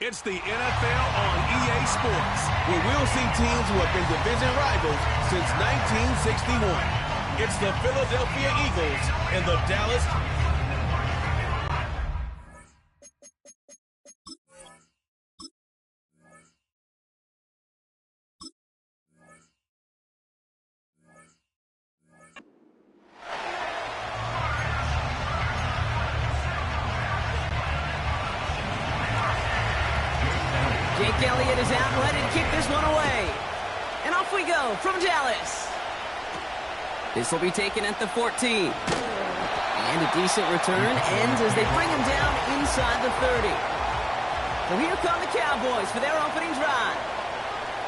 It's the NFL on EA Sports, where we'll see teams who have been division rivals since 1961. It's the Philadelphia Eagles and the Dallas. Jake Elliott is out ready to kick this one away. And off we go from Dallas. This will be taken at the 14. And a decent return ends as they bring him down inside the 30. So here come the Cowboys for their opening drive.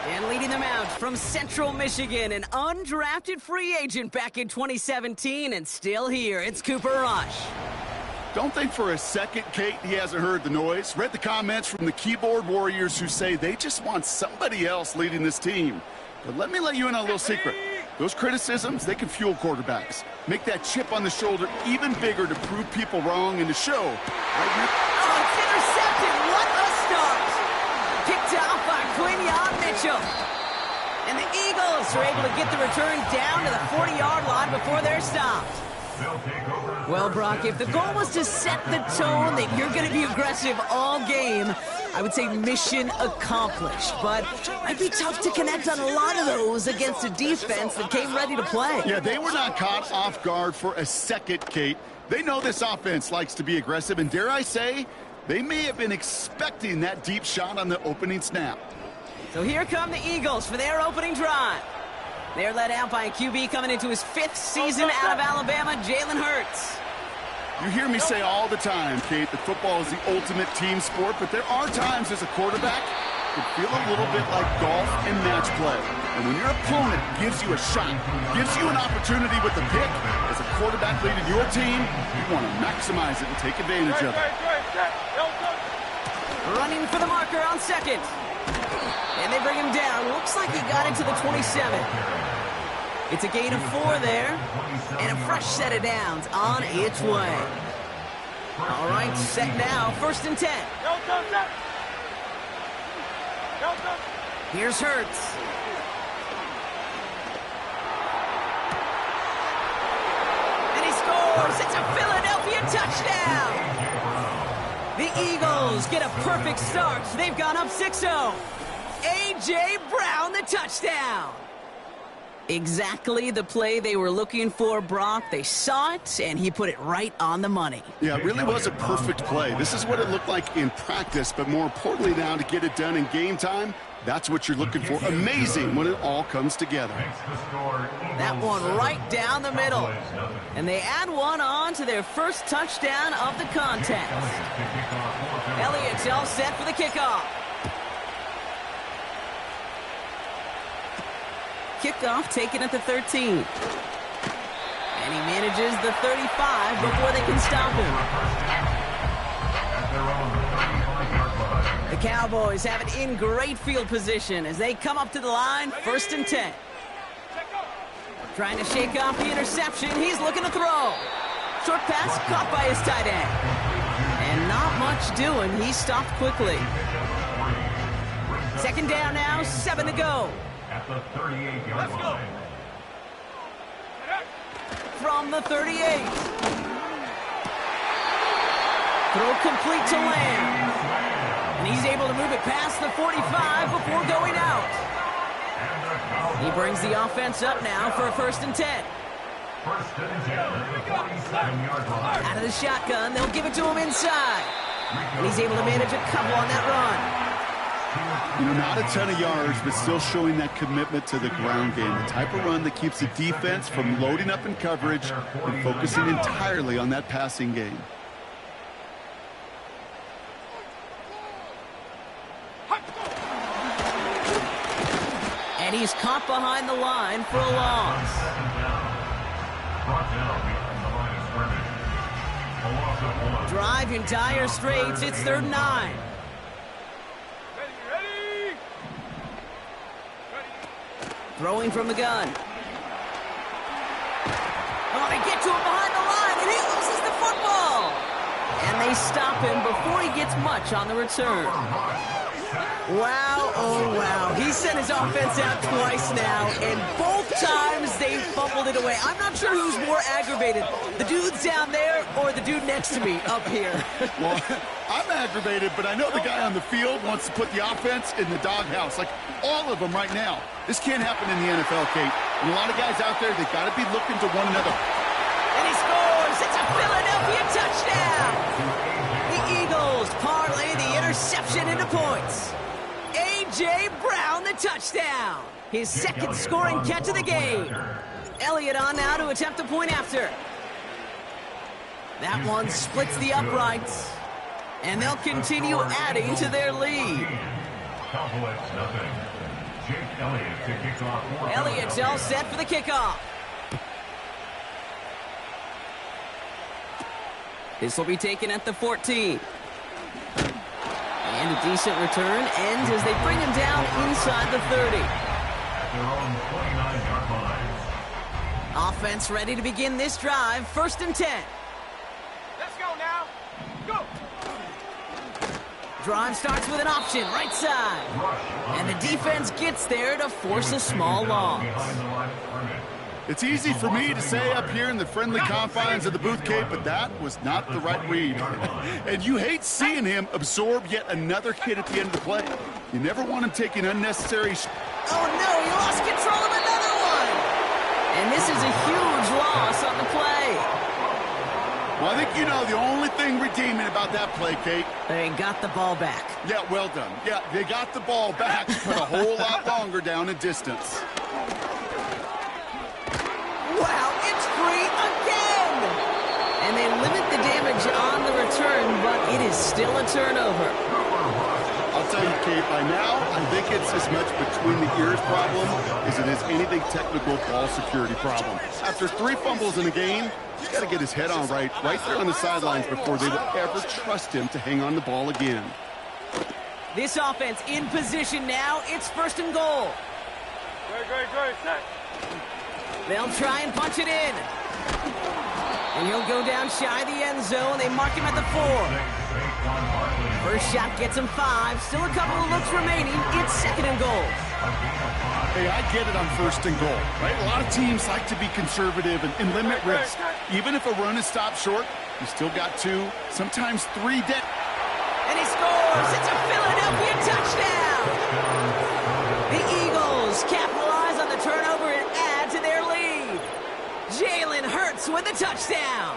And leading them out from Central Michigan, an undrafted free agent back in 2017 and still here. It's Cooper Rush. Don't think for a second, Kate, he hasn't heard the noise. Read the comments from the keyboard warriors who say they just want somebody else leading this team. But let me let you in on a little secret. Those criticisms, they can fuel quarterbacks. Make that chip on the shoulder even bigger to prove people wrong and to show. Oh, it's intercepted. What a start. Picked off by Quinyon Mitchell. And the Eagles are able to get the return down to the 40-yard line before they're stopped. Well, Brock, if the goal was to set the tone that you're going to be aggressive all game, I would say mission accomplished. But it might be tough to connect on a lot of those against a defense that came ready to play. Yeah, they were not caught off guard for a second, Kate. They know this offense likes to be aggressive, and dare I say, they may have been expecting that deep shot on the opening snap. So here come the Eagles for their opening drive. They're led out by a QB coming into his 5th season out of Alabama, Jalen Hurts. You hear me say all the time, Kate, that football is the ultimate team sport, but there are times as a quarterback it feel a little bit like golf and match play. And when your opponent gives you a shot, gives you an opportunity with the pick, as a quarterback leading your team, you want to maximize it and take advantage of it. Running for the marker on second. And they bring him down. Looks like he got into the 27. It's a gain of 4 there. And a fresh set of downs on its way. All right, set now. 1st and 10. Here's Hurts. And he scores. It's a Philadelphia touchdown. The Eagles get a perfect start. They've gone up 6-0. A.J. Brown, the touchdown. Exactly the play they were looking for, Brock. They saw it, and he put it right on the money. Yeah, it really was a perfect play. This is what it looked like in practice, but more importantly now to get it done in game time, that's what you're looking for. Amazing when it all comes together. That one right down the middle. And they add one on to their first touchdown of the contest. Elliott's all set for the kickoff. Kickoff taken at the 13. And he manages the 35 before they can stop him. The Cowboys have it in great field position as they come up to the line, 1st and 10. Trying to shake off the interception. He's looking to throw. Short pass caught by his tight end. And not much doing. He stopped quickly. 2nd down now, 7 to go. At the 38-yard line. From the 38. Throw complete to Lamb. And he's able to move it past the 45 before going out. He brings the offense up now for a 1st and 10. First and 10 at the 47-yard line. Out of the shotgun, they'll give it to him inside. And he's able to manage a couple on that run. You know, not a ton of yards, but still showing that commitment to the ground game. The type of run that keeps the defense from loading up in coverage and focusing entirely on that passing game. And he's caught behind the line for a loss. Drive in dire straits. It's 3rd and 9. Throwing from the gun. Oh, they get to him behind the line, and he loses the football. And they stop him before he gets much on the return. Wow, oh wow. He sent his offense out twice now, and both times they fumbled it away. I'm not sure who's more aggravated, the dudes down there or the dude next to me up here. Well, I'm aggravated, but I know the guy on the field wants to put the offense in the doghouse, like all of them right now. This can't happen in the NFL, Kate. And a lot of guys out there, they've got to be looking to one another. And he scores! It's a Philadelphia touchdown! The Eagles parlay the interception into points. A.J. Brown, the touchdown. His second scoring catch of the game. Elliott on now to attempt the point after. That one splits the uprights. And they'll continue adding to their lead. Elliott's all set for the kickoff. This will be taken at the 14. And a decent return ends as they bring him down inside the 30. Offense ready to begin this drive. 1st and 10. Let's go now. Go. Drive starts with an option, right side. And the defense gets there to force a small loss. It's easy for me to say up here in the friendly confines of the booth, Kate, but that was not the right read. And you hate seeing him absorb yet another hit at the end of the play. You never want him taking unnecessary... Oh, no, he lost control of another one. And this is a huge loss on the play. Well, I think you know the only thing redeeming about that play, Kate. They got the ball back. Yeah, well done. Yeah, they got the ball back, but a whole lot longer down in distance. Wow, it's free again! And they limit the damage on the return, but it is still a turnover. I'll tell you, Kate, by now, I think it's as much between the ears problem as it is anything technical ball security problem. After 3 fumbles in a game, he's got to get his head on right there on the sidelines before they will ever trust him to hang on the ball again. This offense in position now. It's 1st and goal. Great, set. They'll try and punch it in. And he'll go down shy of the end zone. They mark him at the 4. First shot gets him 5. Still a couple of looks remaining. It's 2nd and goal. Hey, I get it on 1st and goal, right? A lot of teams like to be conservative and limit risk. Even if a run is stopped short, you still got 2, sometimes 3 dead. And he scores! It's a Philadelphia touchdown! The Eagles capitalize on the turnover and add to their lead. Jalen Hurts with a touchdown.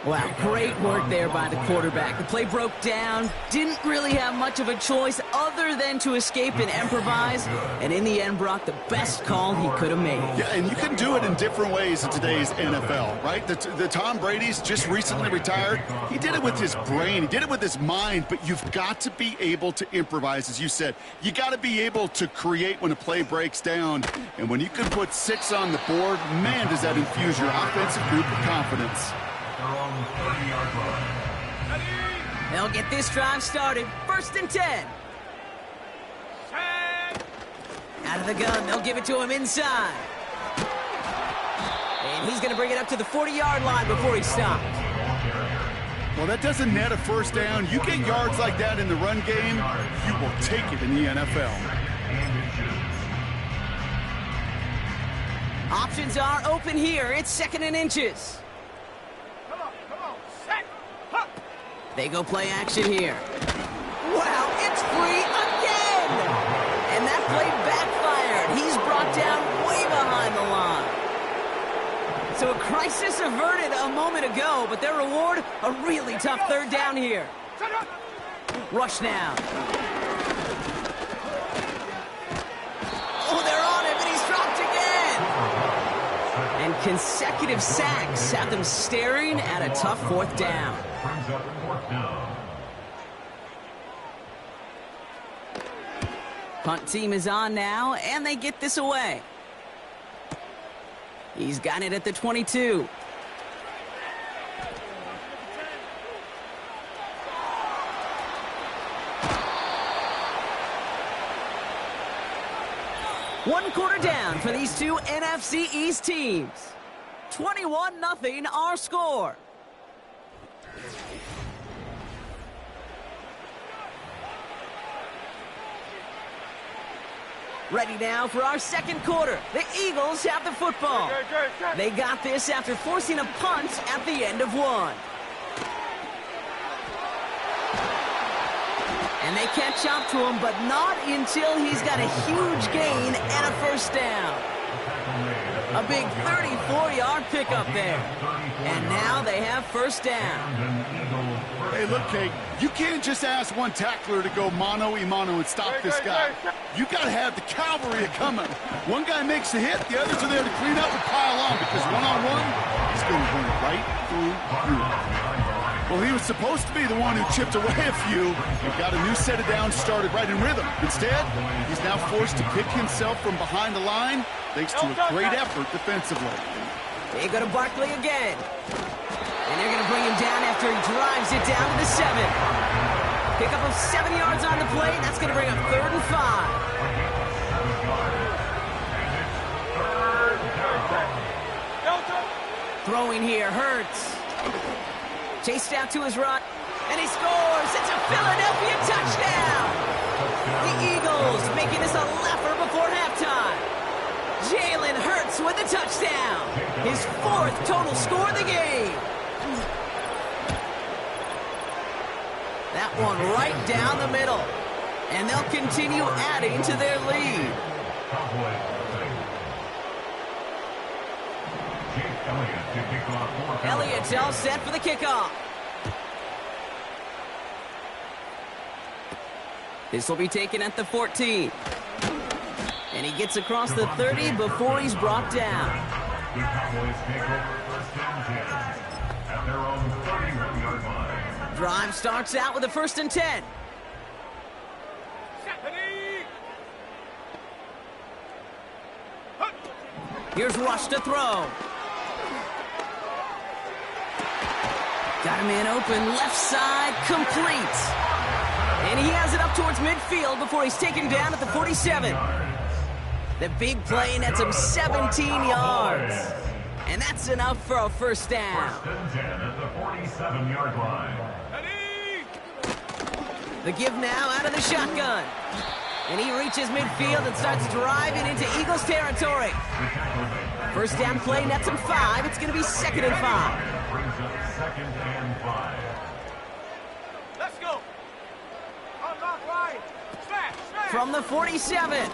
Wow, great work there by the quarterback. The play broke down, didn't really have much of a choice other than to escape and improvise, and in the end brought the best call he could have made. Yeah, and you can do it in different ways in today's NFL, right? The Tom Brady's just recently retired. He did it with his brain. He did it with his mind, but you've got to be able to improvise, as you said. You got to be able to create when a play breaks down, and when you can put 6 on the board, man, does that infuse your offensive group with confidence. They'll get this drive started. 1st and 10. Out of the gun, they'll give it to him inside. And he's going to bring it up to the 40-yard line before he stopped. Well, that doesn't net a 1st down. You get yards like that in the run game, you will take it in the NFL. Options are open here. It's 2nd and inches. They go play action here. Wow, it's free again! And that play backfired. He's brought down way behind the line. So a crisis averted a moment ago, but their reward, a really tough 3rd down here. Rush now. Consecutive sacks have them staring at a tough fourth down. Brings up fourth down. Punt team is on now, and they get this away. He's got it at the 22. One quarter down for these two NFC East teams. 21-0 our score. Ready now for our second quarter. The Eagles have the football. They got this after forcing a punt at the end of one. And they catch up to him, but not until he's got a huge gain and a first down. A big 34-yard pickup there. And now they have first down. Hey, look, Kate, you can't just ask one tackler to go mano-a-mano and stop this guy. You got to have the cavalry coming. One guy makes a hit, the others are there to clean up and pile on, because one-on-one, he's going to run right through you. Well, he was supposed to be the one who chipped away a few and got a new set of downs started right in rhythm. Instead, he's now forced to pick himself from behind the line thanks to a great effort defensively. They go to Barkley again. And they're going to bring him down after he drives it down to the 7. Pick up of 7 yards on the play. That's going to bring up 3rd and 5. Throwing here, Hurts. Chased out to his right, and he scores. It's a Philadelphia touchdown. The Eagles making this a laugher before halftime. Jalen Hurts with a touchdown. His 4th total score of the game. That one right down the middle. And they'll continue adding to their lead. Elliott's all set for the kickoff. This will be taken at the 14. And he gets across the 30 before he's brought down. The Cowboys take over first and 10 at their own 31-yard line. Drive starts out with a 1st and 10. Here's Rush to throw. Got a man open, left side, complete. And he has it up towards midfield before he's taken down at the 47. The big play nets him 17 yards. And that's enough for a first down. First and 10 at the 47-yard line. The give now out of the shotgun. And he reaches midfield and starts driving into Eagles territory. First down play nets him 5. It's going to be 2nd and 5. Brings up 2nd and 5. Let's go. Unlock right. Smash. From the 47.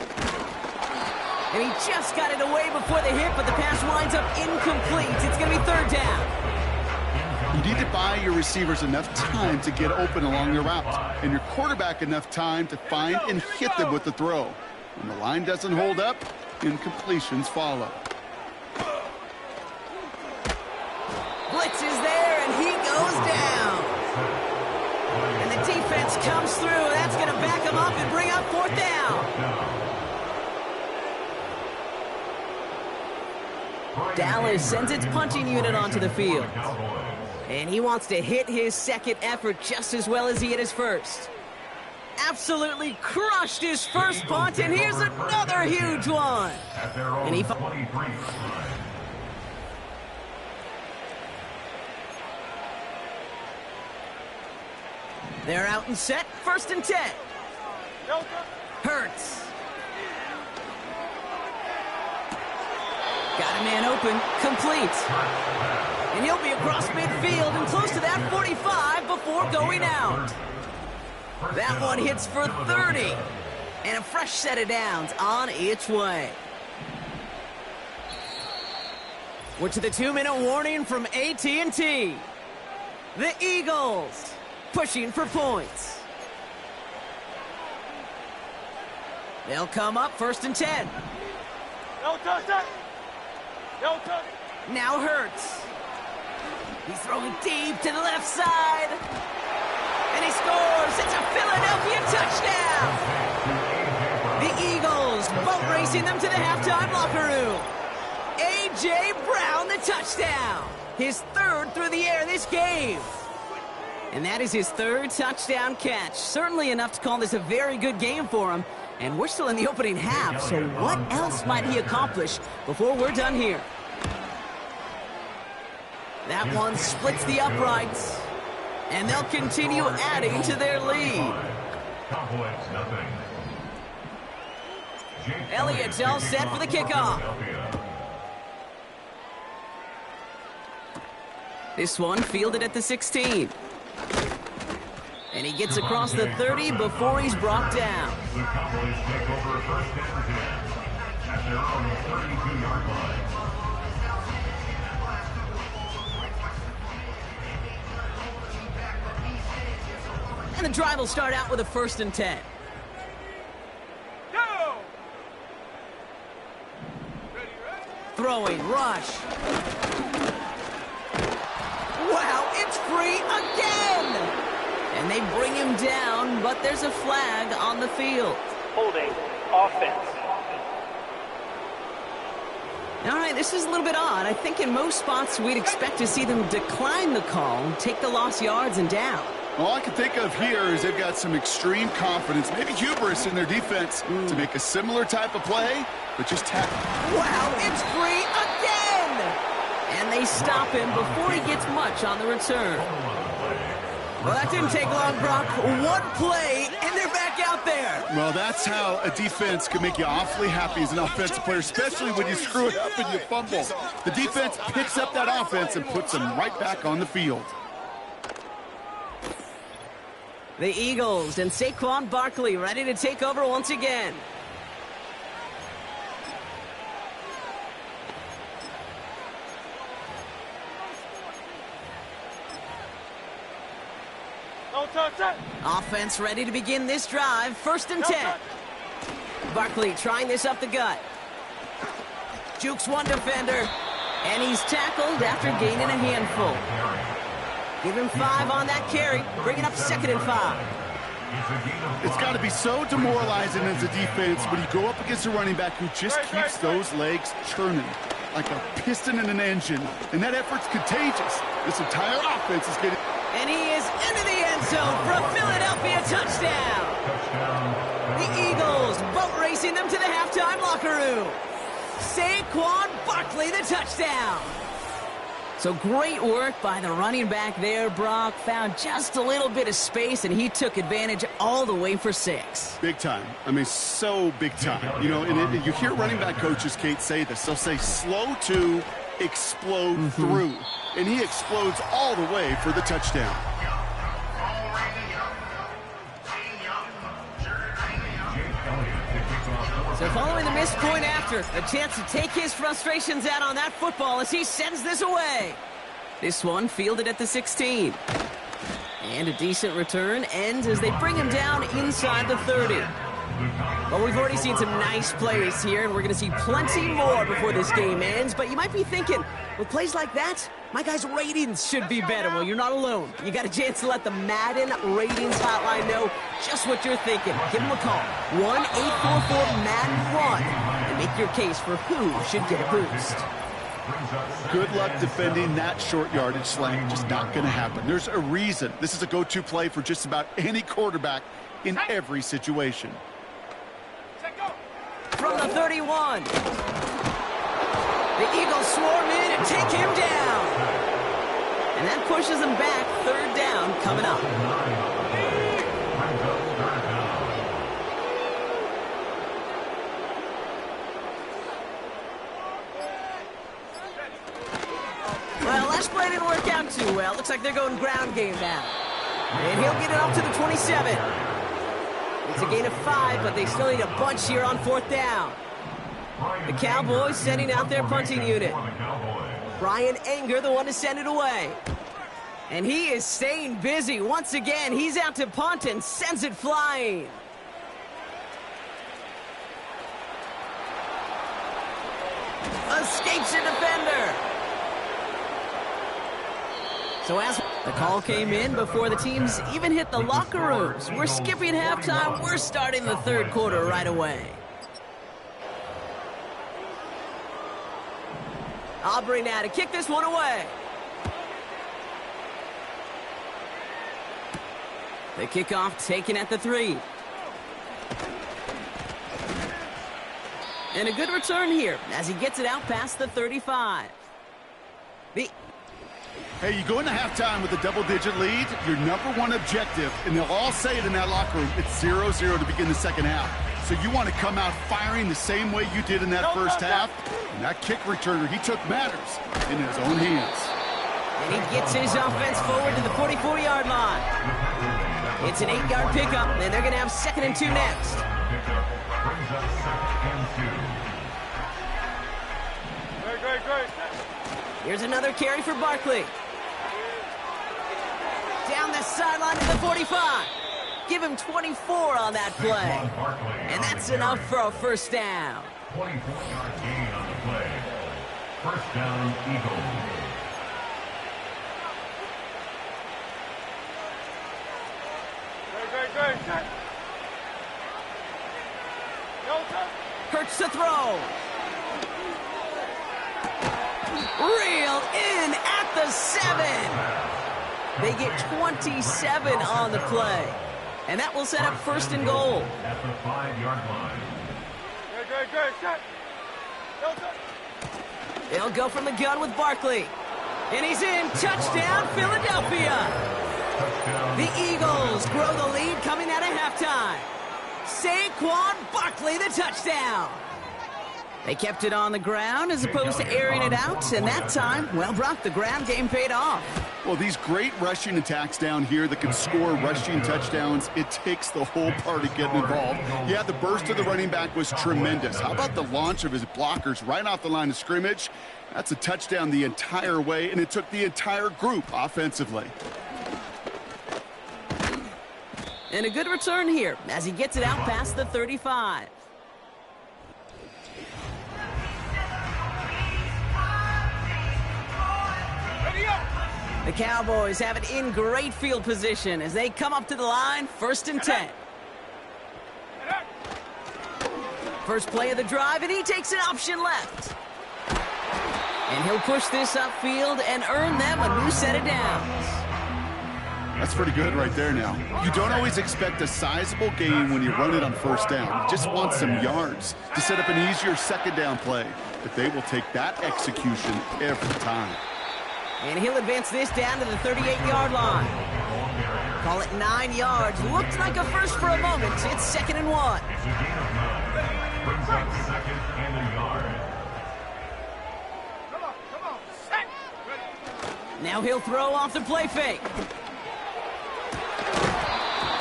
And he just got it away before the hit, but the pass winds up incomplete. It's going to be 3rd down. You need to buy your receivers enough time to get open along their route, and your quarterback enough time to find and hit them with the throw. When the line doesn't hold up, incompletions follow. Blitz is there, and he goes down. And the defense comes through. That's going to back him up and bring up 4th down. Dallas sends its punting unit onto the field. And he wants to hit his 2nd effort just as well as he hit his 1st. Absolutely crushed his first punt, and here's another huge one. And he They're out and set, 1st and 10. Hurts. Got a man open, complete. And he'll be across midfield and close to that 45 before going out. That one hits for 30. And a fresh set of downs on its way. We're to the 2-minute warning from AT&T. The Eagles pushing for points. They'll come up 1st and 10. No touch that. No touch. Now Hurts. He's throwing deep to the left side. And he scores. It's a Philadelphia touchdown. The Eagles boat racing them to the halftime locker room. A.J. Brown, the touchdown. His third through the air this game. And that is his third touchdown catch. Certainly enough to call this a very good game for him. And we're still in the opening half, so what else might he accomplish before we're done here? That one splits the uprights. And they'll continue adding to their lead. Elliott's all set for the kickoff. This one fielded at the 16. And he gets across the 30 before he's brought down. The Cowboys take over first and 10 at their own 32-yard line. And the drive will start out with a 1st and 10. Go! Throwing, rush. Wow, it's free again! And they bring him down, but there's a flag on the field. Holding offense. All right, this is a little bit odd. I think in most spots we'd expect to see them decline the call, take the lost yards and down. All I can think of here is they've got some extreme confidence, maybe hubris in their defense to make a similar type of play, but just tap. Wow, it's free again! And they stop him before he gets much on the return. Well, that didn't take long, Brock. One play, and they're back out there. Well, that's how a defense can make you awfully happy as an offensive player, especially when you screw it up and you fumble. The defense picks up that offense and puts them right back on the field. The Eagles and Saquon Barkley ready to take over once again. Don't touch it. Offense ready to begin this drive. 1st and 10. Barkley trying this up the gut. Jukes one defender. And he's tackled after gaining a handful. Give him 5 on that carry. Bring it up 2nd and 5. It's got to be so demoralizing as a defense when you go up against a running back who just keeps those legs churning like a piston in an engine. And that effort's contagious. This entire offense is getting... And he is into the end zone for a Philadelphia touchdown. The Eagles boat racing them to the halftime locker room. Saquon Barkley, the touchdown. So great work by the running back there, Brock. Found just a little bit of space, and he took advantage all the way for 6. Big time. I mean, so big time. You know, and you hear running back coaches, Kate, say this. They'll say slow to explode through. And he explodes all the way for the touchdown. So following the missed point after, a chance to take his frustrations out on that football as he sends this away. This one fielded at the 16. And a decent return ends as they bring him down inside the 30. Well, we've already seen some nice plays here, and we're going to see plenty more before this game ends. But you might be thinking, with plays like that, my guys' ratings should be better. Well, you're not alone. You got a chance to let the Madden Ratings Hotline know just what you're thinking. Give them a call, 1-844-MADDEN-RUN, and make your case for who should get a boost. Good luck defending that short yardage slant. Just not going to happen. There's a reason. This is a go-to play for just about any quarterback in every situation. From the 31. The Eagles swarm in and take him down. And that pushes them back. 3rd down coming up. Well, last play didn't work out too well. Looks like they're going ground game now. And he'll get it up to the 27. It's a gain of 5, but they still need a bunch here on 4th down. The Cowboys sending out their punting unit. Brian Anger, the one to send it away. And he is staying busy. Once again, he's out to punt and sends it flying. Escapes a defender. So as the call came in before the teams even hit the locker rooms, we're skipping halftime. We're starting the third quarter right away. Aubrey now to kick this one away. The kickoff taken at the 3. And a good return here as he gets it out past the 35. Hey, you go into halftime with a double-digit lead, your number one objective, and they'll all say it in that locker room, it's 0-0 to begin the second half. So you want to come out firing the same way you did in that first half. And that kick returner, he took matters in his own hands. And he gets his offense forward to the 44-yard line. It's an 8-yard pickup, and they're going to have 2nd and 2 next. Great. Here's another carry for Barkley. Down the sideline to the 45. Give him 24 on that play. And that's enough for a first down. 24-yard gain on the play. First down, Eagles. Great. Hurts to throw. Reel in at the 7. They get 27 on the play. And that will set up 1st and goal. At the 5-yard line. Great. They'll go from the gun with Barkley. And he's in. Touchdown, Philadelphia. The Eagles grow the lead coming out of halftime. Saquon Barkley, the touchdown. They kept it on the ground as opposed to airing it out. And that time, well, Brock, the ground game paid off. Well, these great rushing attacks down here that can score rushing touchdowns, it takes the whole party getting involved. Yeah, the burst of the running back was tremendous. How about the launch of his blockers right off the line of scrimmage? That's a touchdown the entire way, and it took the entire group offensively. And a good return here as he gets it out past the 35. The Cowboys have it in great field position as they come up to the line, 1st and 10. First play of the drive, and he takes an option left. And he'll push this upfield and earn them a new set of downs. That's pretty good right there now. You don't always expect a sizable gain when you run it on 1st down. You just want some yards to set up an easier 2nd down play. But they will take that execution every time. And he'll advance this down to the 38-yard line. Call it 9 yards. Looked like a first for a moment. It's 2nd and 1. It's a gain of 9. Brings up 2nd and a yard. Come on. Set. Now he'll throw off the play fake.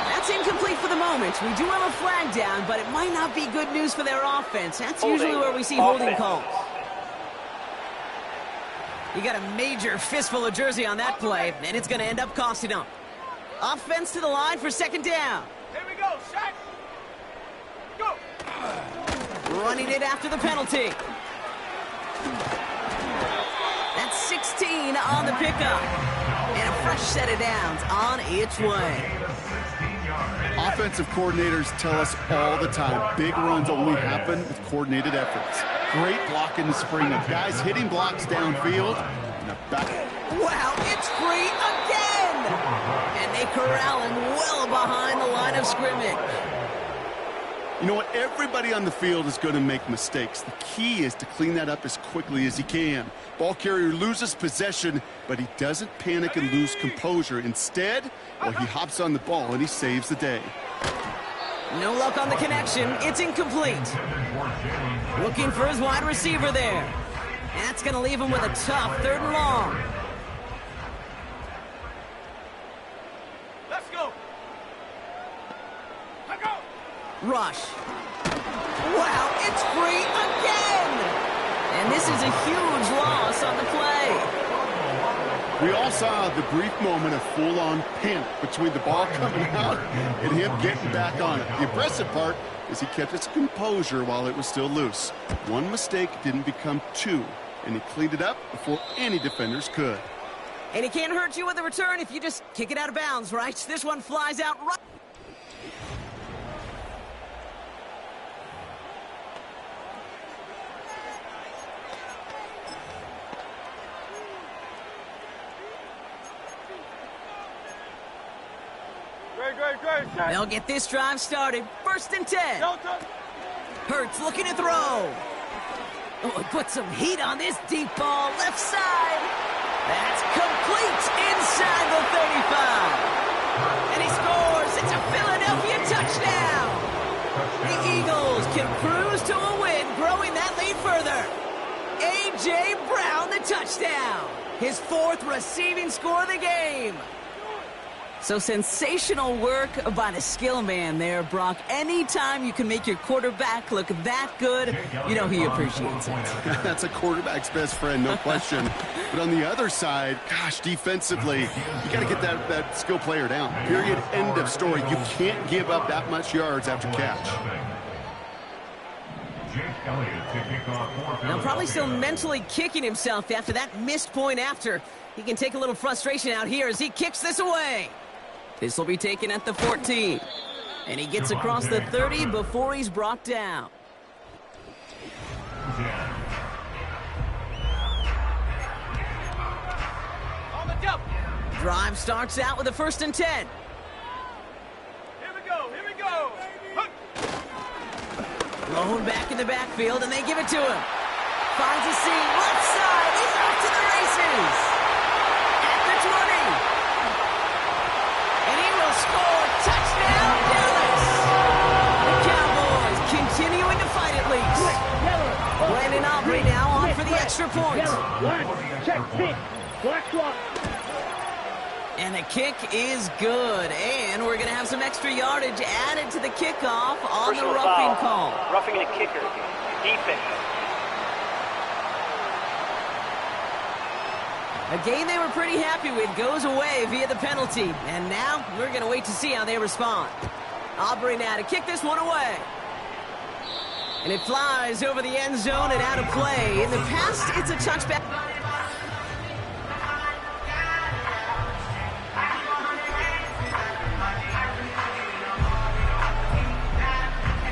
That's incomplete for the moment. We do have a flag down, but it might not be good news for their offense. That's usually where we see holding calls. You got a major fistful of jersey on that play, and it's going to end up costing them. Offense to the line for 2nd down. Here we go, set. Go. Running it after the penalty. That's 16 on the pickup. And a fresh set of downs on its way. Offensive coordinators tell us all the time, big runs only happen with coordinated efforts. Great block in the spring of guys hitting blocks downfield. And a back. Wow, it's free again! And they corral him well behind the line of scrimmage. You know what? Everybody on the field is going to make mistakes. The key is to clean that up as quickly as he can. Ball carrier loses possession, but he doesn't panic and lose composure. Instead, well, he hops on the ball and he saves the day. No luck on the connection. It's incomplete. Looking for his wide receiver there. And that's going to leave him with a tough 3rd and long. Let's go. Let's go. Rush. Wow, it's free again! And this is a huge loss on the play. We all saw the brief moment of full-on panic between the ball coming out and him getting back on it. The impressive part is he kept his composure while it was still loose. One mistake didn't become 2, and he cleaned it up before any defenders could. And he can't hurt you with a return if you just kick it out of bounds, right? This one flies out right. Great. Shaq. They'll get this drive started. 1st and 10. Hurts looking to throw. Oh, put some heat on this deep ball. Left side. That's complete inside the 35. And he scores. It's a Philadelphia touchdown. The Eagles can cruise to a win, growing that lead further. A.J. Brown, the touchdown. His 4th receiving score of the game. So sensational work by the skill man there, Brock. Anytime you can make your quarterback look that good, you know he appreciates it. That's a quarterback's best friend, no question. But on the other side, gosh, defensively, you got to get that skill player down. Period, end of story. You can't give up that much yards after catch. Now probably still mentally kicking himself after that missed point after. He can take a little frustration out here as he kicks this away. This will be taken at the 14. And he gets across the 30 before he's brought down. On the jump. Drive starts out with a 1st and 10. Here we go. Hook. Thrown back in the backfield, and they give it to him. Finds a seam, left side. He's off to the races. At the 20. And he will score. Touchdown, Dallas. The Cowboys continuing to fight at least. Brandon Aubrey now on for the extra point. Check, pick. Black clock. And the kick is good. And we're going to have some extra yardage added to the kickoff on Personal the roughing foul. call. Roughing a kicker. Defense. A game they were pretty happy with goes away via the penalty. And now we're going to wait to see how they respond. Aubrey now to kick this one away. And it flies over the end zone and out of play. In the past, it's a touchback.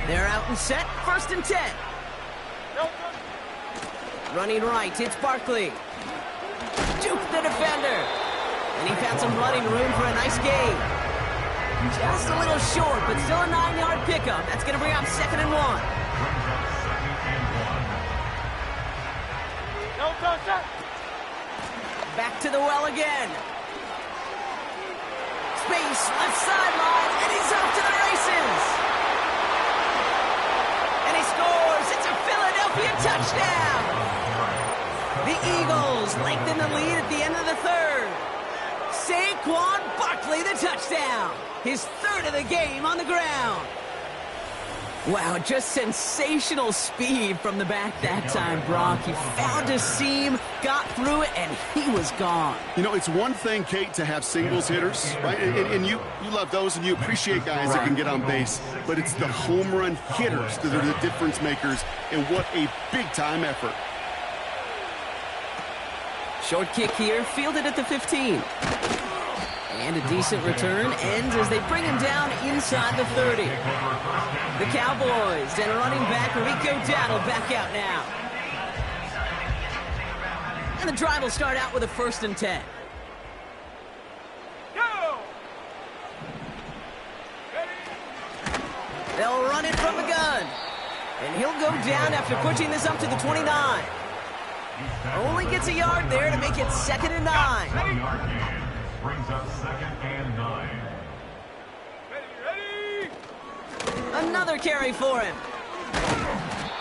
They're out and set. 1st and 10. Running right, it's Barkley. Duke the defender. And he found some running room for a nice gain. Just a little short, but still a 9-yard pickup. That's going to bring up 2nd and 1. Back to the well again. Space, left sideline, and he's off to the races. And he scores. It's a Philadelphia touchdown. The Eagles lengthen the lead at the end of the 3rd. Saquon Barkley, the touchdown. His 3rd of the game on the ground. Wow, just sensational speed from the back that time, Brock. He found a seam, got through it, and he was gone. You know, it's one thing, Kate, to have singles hitters, right? And you love those, and you appreciate guys that can get on base. But it's the home run hitters that are the difference makers, and what a big-time effort. Short kick here, fielded at the 15. And a decent return ends as they bring him down inside the 30. The Cowboys and running back Rico Dowdle back out now. And the drive will start out with a 1st and 10. Go! They'll run it from the gun. And he'll go down after pushing this up to the 29. Only gets a yard there to make it 2nd and 9. Brings up 2nd and 9. Ready! Another carry for him.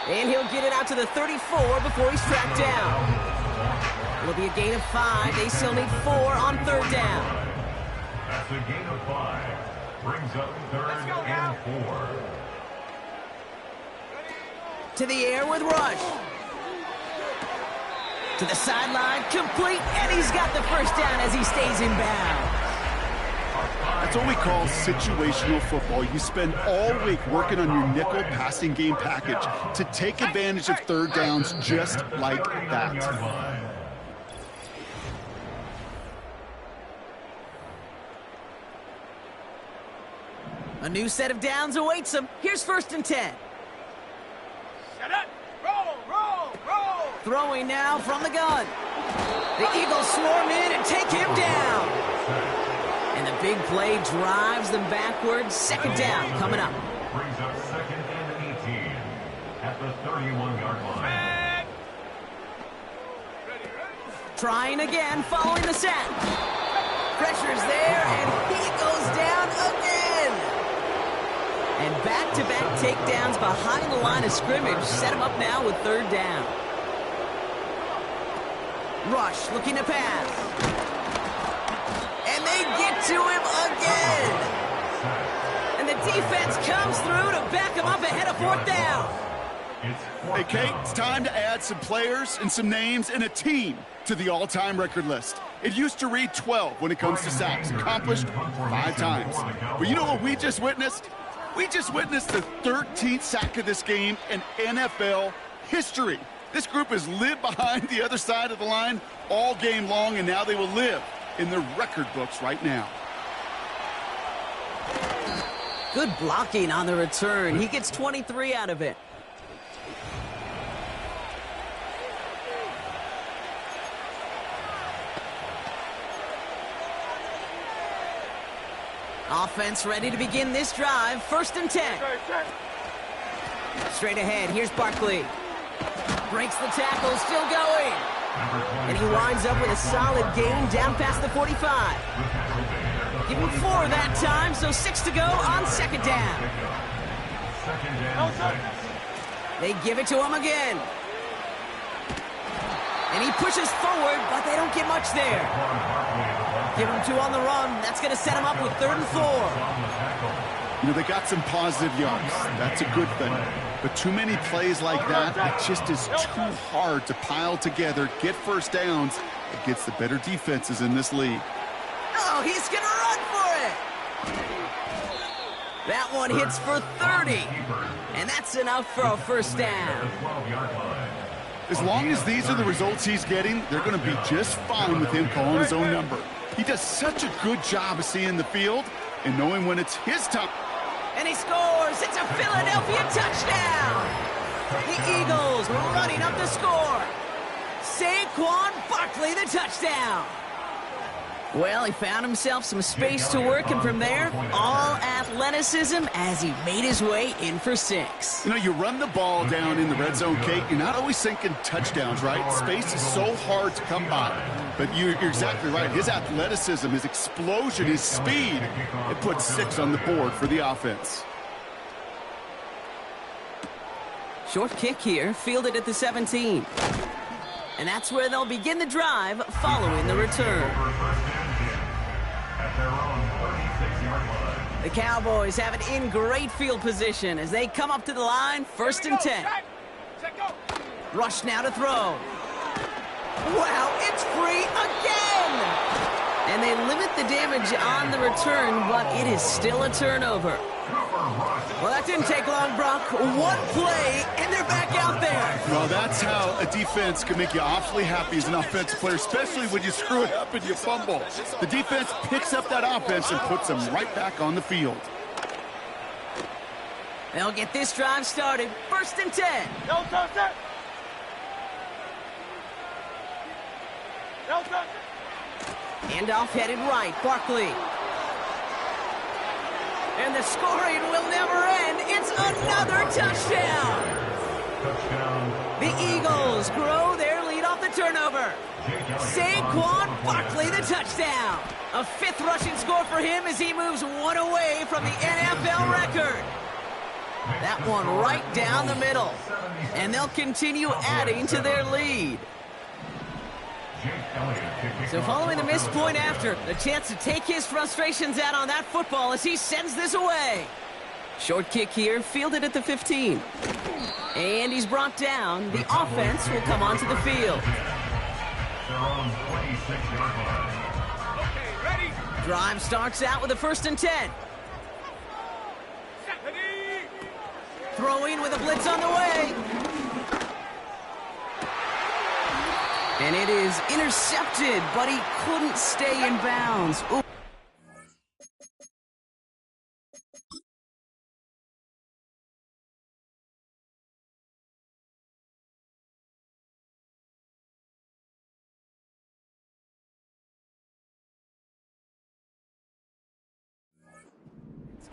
And he'll get it out to the 34 before he's tracked down. It'll be a gain of 5. They still need 4 on 3rd down. That's a gain of 5. Brings up 3rd and 4. To the air with Rush. To the sideline, complete, and he's got the 1st down as he stays in bounds. That's what we call situational football. You spend all week working on your nickel passing game package to take advantage of 3rd downs just like that. A new set of downs awaits him. Here's 1st and 10. Set up. Roll, roll, roll. Throwing now from the gun. The Eagles swarm in and take him down. And the big play drives them backwards. 2nd down coming up. Brings up 2nd and 18 at the 31-yard line. Trying again following the sack. Pressure's there, and he goes down again. And back-to-back takedowns behind the line of scrimmage set him up now with 3rd down. Rush looking to pass. And they get to him again. And the defense comes through to back him up ahead of 4th down. Hey, Kate, it's time to add some players and some names and a team to the all-time record list. It used to read 12 when it comes to sacks, accomplished 5 times. But you know what we just witnessed? We just witnessed the 13th sack of this game in NFL history. This group has lived behind the other side of the line all game long, and now they will live in the record books right now. Good blocking on the return. He gets 23 out of it. Offense ready to begin this drive. 1st and 10. Straight ahead, here's Barkley. Breaks the tackle, still going. And he winds up with a solid gain down past the 45. Give him 4 that time, so 6 to go on 2nd down. They give it to him again. And he pushes forward, but they don't get much there. Give him 2 on the run. That's going to set him up with 3rd and 4. You know, they got some positive yards. That's a good thing. But too many plays like that, it just is too hard to pile together, get 1st downs against the better defenses in this league. Oh, he's going to run for it. That one hits for 30. And that's enough for a 1st down. As long as these are the results he's getting, they're going to be just fine with him calling his own number. He does such a good job of seeing the field and knowing when it's his time. And he scores. It's a Philadelphia touchdown. The Eagles running up the score. Saquon Barkley, the touchdown. Well, he found himself some space to work, and from there, all athleticism as he made his way in for 6. You know, you run the ball down in the red zone, Kate, you're not always thinking touchdowns, right? Space is so hard to come by. But you're exactly right. His athleticism, his explosion, his speed, it puts 6 on the board for the offense. Short kick here, fielded at the 17. And that's where they'll begin the drive following the return. The Cowboys have it in great field position as they come up to the line, 1st and 10. Rush now to throw. Wow, it's free again! And they limit the damage on the return, but it is still a turnover. Well, that didn't take long, Brock. 1 play, and they're back out there. Well, that's how a defense can make you awfully happy as an offensive player, especially when you screw it up and you fumble. The defense picks up that offense and puts them right back on the field. They'll get this drive started. 1st and 10. No touch it. No touch it. Handoff headed right. Barkley. And the scoring will never end. It's another touchdown. The Eagles grow their lead off the turnover. Saquon Barkley, the touchdown. A 5th rushing score for him as he moves 1 away from the NFL record. That one right down the middle. And they'll continue adding to their lead. So following the missed point after, the chance to take his frustrations out on that football as he sends this away. Short kick here, fielded at the 15. And he's brought down. The offense will come onto the field. Drive starts out with a 1st and 10. Throwing with a blitz on the way. And it is intercepted, but he couldn't stay in bounds. Ooh.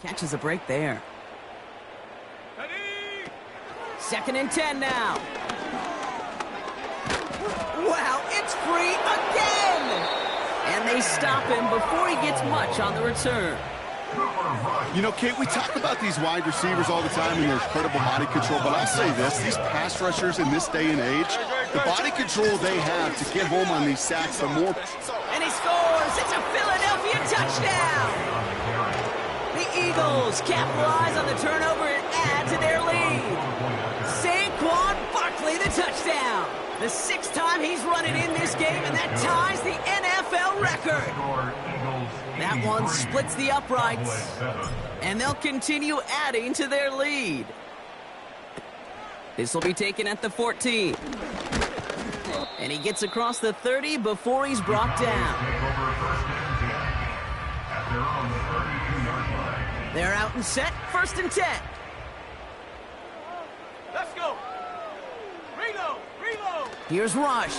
Catches a break there. Ready? 2nd and 10 now. Wow, it's free again! And they stop him before he gets much on the return. You know, Kate, we talk about these wide receivers all the time and their incredible body control, but I'll say this, these pass rushers in this day and age, the body control they have to get home on these sacks, the more... And he scores! It's a Philadelphia touchdown! The Eagles capitalize on the turnover and add to their lead. Saquon Barkley, the touchdown! The 6th time he's run it in this game, and that ties the NFL record. That one splits the uprights, and they'll continue adding to their lead. This will be taken at the 14. And he gets across the 30 before he's brought down. They're out and set, 1st and 10. Let's go. Reload. Reload. Here's Rush.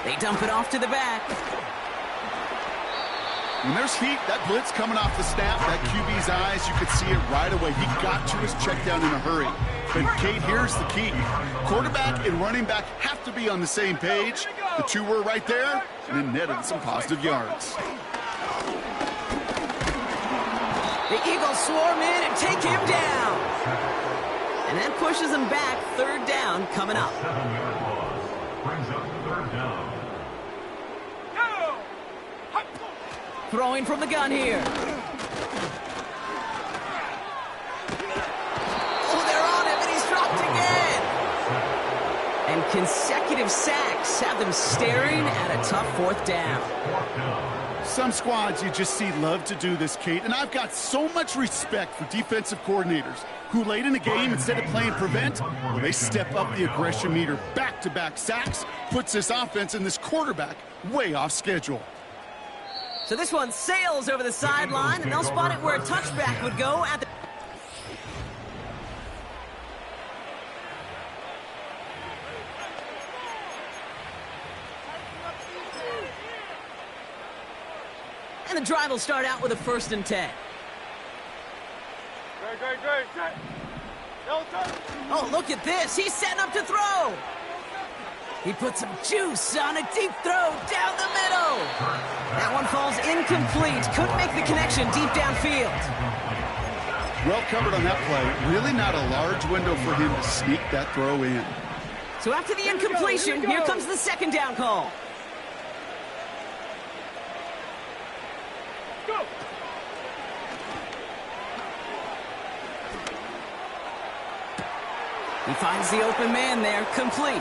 They dump it off to the back. When there's heat, that blitz coming off the snap, that QB's eyes, you could see it right away. He got to his check down in a hurry. But, Kate, here's the key. Quarterback and running back have to be on the same page. The two were right there, and it netted some positive yards. The Eagles swarm in and take him down. And that pushes him back, 3rd down coming up. 7-yard loss brings up 3rd down. Go. Hot. Throwing from the gun here. Oh, they're on him, and he's dropped again. And consecutive sacks have them staring at a tough 4th down. Some squads you just see love to do this, Kate, and I've got so much respect for defensive coordinators who late in the game, instead of playing prevent, well, they step up the aggression meter. Back-to-back sacks puts this offense and this quarterback way off schedule. So this one sails over the sideline, and they'll spot it where a touchback would go at the... And the drive will start out with a 1st and 10. Great. Oh, look at this. He's setting up to throw. He put some juice on a deep throw down the middle. That one falls incomplete. Couldn't make the connection deep downfield. Well covered on that play. Really not a large window for him to sneak that throw in. So after the incompletion, here comes the 2nd down call. Go. He finds the open man there, complete.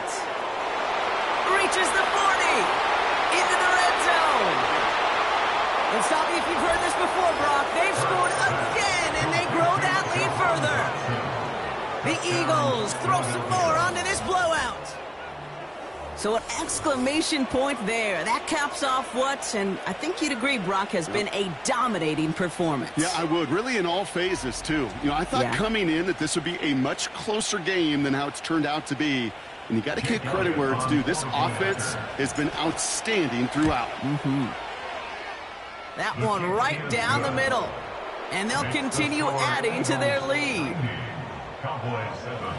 Reaches the 40, into the red zone. And stop me if you've heard this before, Brock. They've scored again, and they grow that lead further. The Eagles throw some more onto this blowout. So an exclamation point there. That caps off what, and I think you'd agree, Brock, has been a dominating performance. Yeah, I would. Really in all phases, too. You know, I thought coming in that this would be a much closer game than how it's turned out to be. And you got to give credit where it's due. This offense has been outstanding throughout. That one right down the middle. And they'll continue adding to their lead. Cowboys 7.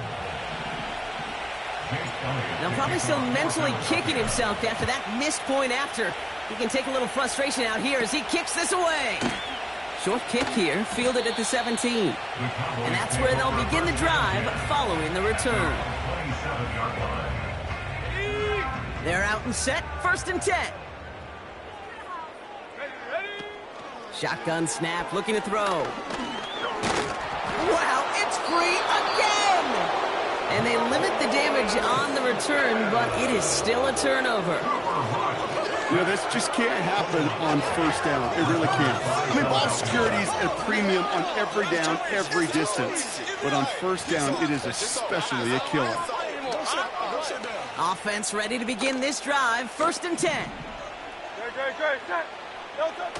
Now probably still mentally kicking himself after that missed point after. He can take a little frustration out here as he kicks this away. Short kick here, fielded at the 17. And that's where they'll begin the drive following the return. They're out and set, 1st and 10. Ready. Shotgun snap, looking to throw. Wow, it's free again! And they limit the damage on the return, but it is still a turnover. You know, this just can't happen on 1st down. It really can't. I mean, ball security is a premium on every down, every distance. But on 1st down, it is especially a killer. Offense ready to begin this drive, 1st and 10. Great. Set. Delta.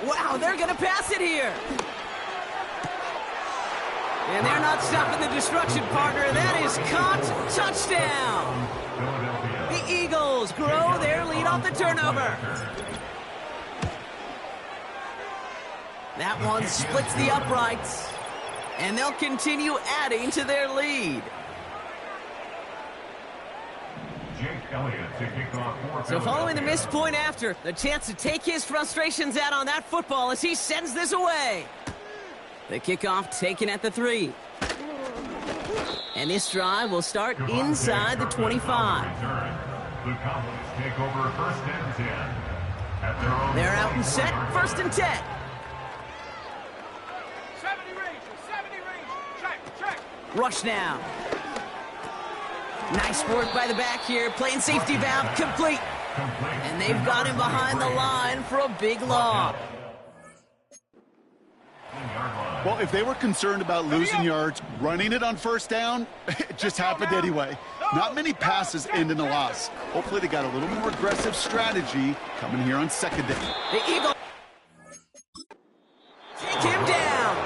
Wow, they're going to pass it here. And they're not stopping the destruction, partner. That is caught. Touchdown. The Eagles grow their lead off the turnover. That one splits the uprights. And they'll continue adding to their lead. Jake Elliott to kick off for So following the Philadelphia. missed point after, the chance to take his frustrations out on that football as he sends this away. The kickoff taken at the 3. And this drive will start inside the 25. The Cowboys take over first and 10. At their own They're out and set, 1st and 10. 70 range, 70 range. Check. Rush now. Nice work by the back here, playing safety valve complete. And they've got him behind the line for a big loss. Well, if they were concerned about losing yards, running it on first down, it just happened anyway. Not many passes end in a loss. Hopefully they got a little more aggressive strategy coming here on second down. The Eagles take him down.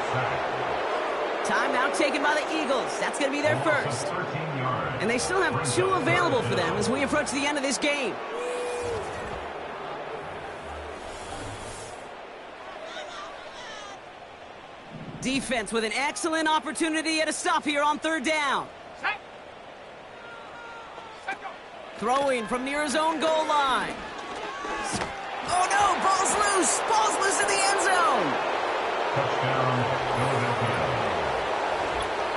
Timeout taken by the Eagles. That's going to be their first. And they still have 2 available for them as we approach the end of this game. Defense with an excellent opportunity at a stop here on 3rd down. Set. Set go. Throwing from near his own goal line. Oh no, ball's loose. Ball's loose in the end zone. Touchdown, Philadelphia.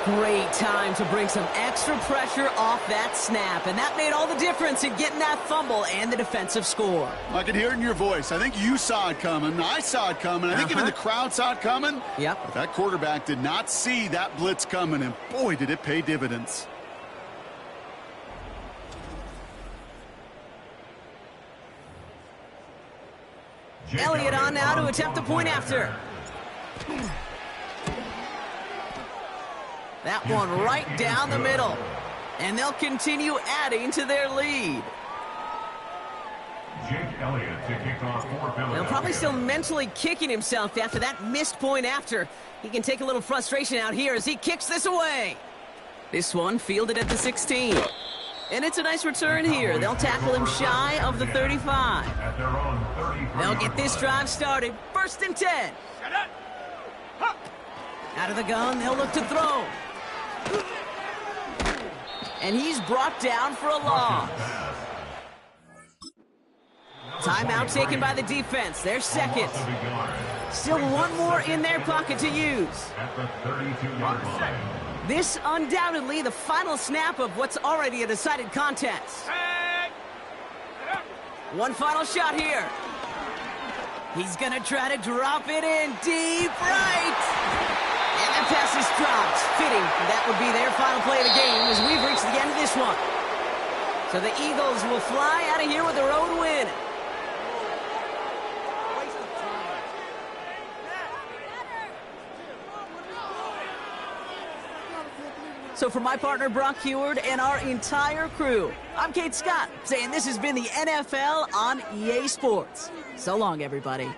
Great time to bring some extra pressure off that snap, and that made all the difference in getting that fumble and the defensive score. I can hear it in your voice. I think you saw it coming. I saw it coming. I think even the crowd saw it coming. Yep. But that quarterback did not see that blitz coming, and boy, did it pay dividends. Elliott on now to attempt the point after. That one right down the middle. And they'll continue adding to their lead. Jake Elliott to kick off for Philadelphia. They'll probably still mentally kicking himself after that missed point after. He can take a little frustration out here as he kicks this away. This one fielded at the 16. And it's a nice return here. They'll tackle him shy of the 35. At their own 33. They'll get this drive started. 1st and 10. Set it. Huh. Out of the gun, they'll look to throw. And he's brought down for a loss. Timeout taken by the defense. They're second. Still 1 more in their pocket to use. At the 32-yard line. This undoubtedly the final snap of what's already a decided contest. Set. Set up. One final shot here. He's gonna try to drop it in deep right. And that pass is dropped. Fitting. That would be their final play of the game as we've reached the end of this one. So the Eagles will fly out of here with their own win. So for my partner Brock Heward and our entire crew, I'm Kate Scott saying this has been the NFL on EA Sports. So long, everybody.